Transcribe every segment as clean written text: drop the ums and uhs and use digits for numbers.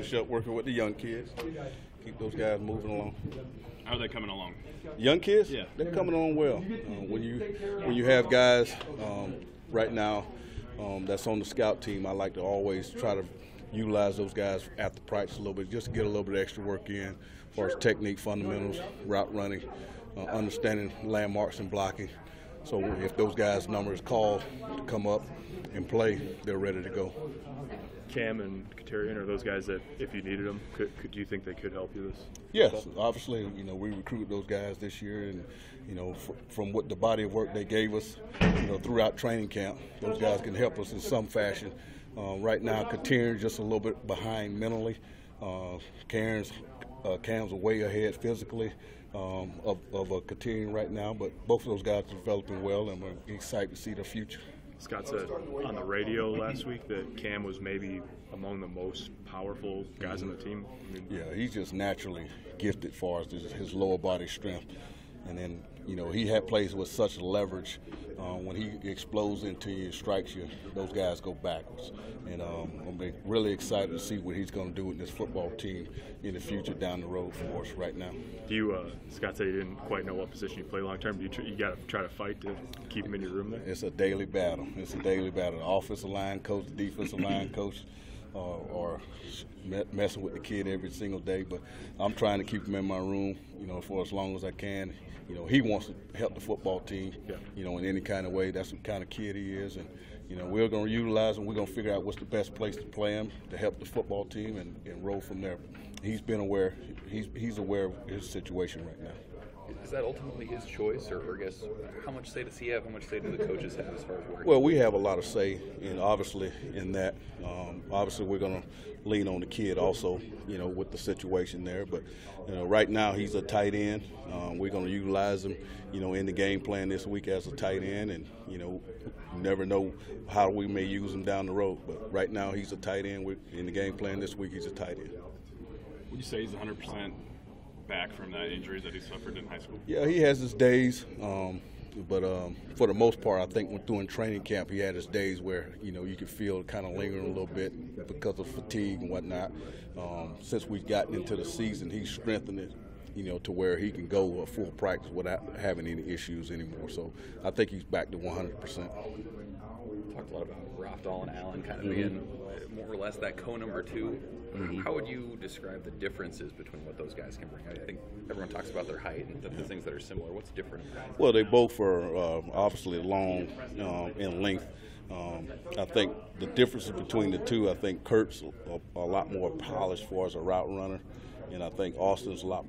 finish up working with the young kids, keep those guys moving along. How are they coming along? Young kids? Yeah. They're coming along well. When you have guys right now that's on the scout team, I like to always try to utilize those guys after practice a little bit, just to get a little bit of extra work in as far as technique, fundamentals, route running, understanding landmarks and blocking. So if those guys' number is called to come up and play, they're ready to go. Cam and Katerian are those guys that, if you needed them, could you think they could help you this? Yes, obviously, we recruited those guys this year, and from what the body of work they gave us, throughout training camp, those guys can help us in some fashion. Right now, Katerian's just a little bit behind mentally. Cam's way ahead physically of Katerian right now, but both of those guys are developing well, and we're excited to see the future. Scott said on the radio last week that Cam was maybe among the most powerful guys on the team. Yeah, he's just naturally gifted as far as his lower body strength. And then, he had plays with such leverage. When he explodes into you and strikes you, those guys go backwards. And I'm really excited to see what he's going to do with this football team in the future down the road for us right now. Do you, Scott said you didn't quite know what position you play long term. Do you got to try to fight to keep him in your room there? It's a daily battle. It's a daily battle. The offensive line coach, the defensive line coach, are messing with the kid every single day. But I'm trying to keep him in my room, for as long as I can. He wants to help the football team, in any kind of way. That's the kind of kid he is. And, we're going to utilize him. We're going to figure out what's the best place to play him to help the football team and roll from there. He's been aware. He's aware of his situation right now. Is that ultimately his choice, or I guess how much say does he have? How much say do the coaches have as far as working? Well, we have a lot of say, obviously in that. Obviously, we're going to lean on the kid also, with the situation there. But right now he's a tight end. We're going to utilize him, in the game plan this week as a tight end, and you never know how we may use him down the road. But right now he's a tight end. In the game plan this week, he's a tight end. Would you say he's 100% back from that injury that he suffered in high school? Yeah, he has his days, but for the most part, I think when doing training camp, he had his days where you could feel it kind of lingering a little bit because of fatigue and whatnot. Since we've gotten into the season, he's strengthened it, to where he can go a full practice without having any issues anymore. So I think he's back to 100%. Talked a lot about Rafdal and Allen kind of being more or less that co-number two. How would you describe the differences between what those guys can bring? I think everyone talks about their height and the things that are similar. What's different? Well, they both are obviously long in length. I think the differences between the two, I think Kurt's a lot more polished as far as a route runner, and I think Austin's a lot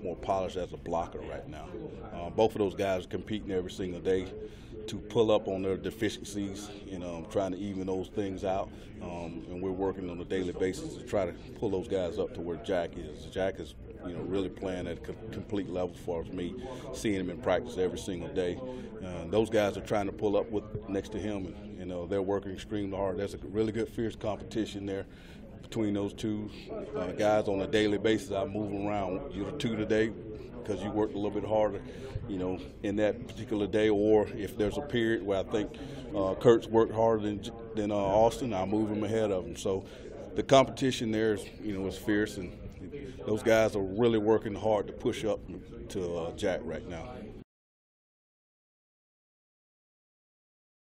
more polished as a blocker right now. Both of those guys are competing every single day to pull up on their deficiencies and trying to even those things out. And we're working on a daily basis to try to pull those guys up to where Jack is. Jack is, really playing at a complete level as far as me, seeing him in practice every single day. Those guys are trying to pull up next to him, and they're working extremely hard. There's a really good fierce competition there between those two guys on a daily basis. I move them around. You're the two today because you worked a little bit harder, in that particular day, or if there's a period where I think Kurt's worked harder than Austin, I'll move him ahead of him. So the competition there is, is fierce, and those guys are really working hard to push up to Jack right now.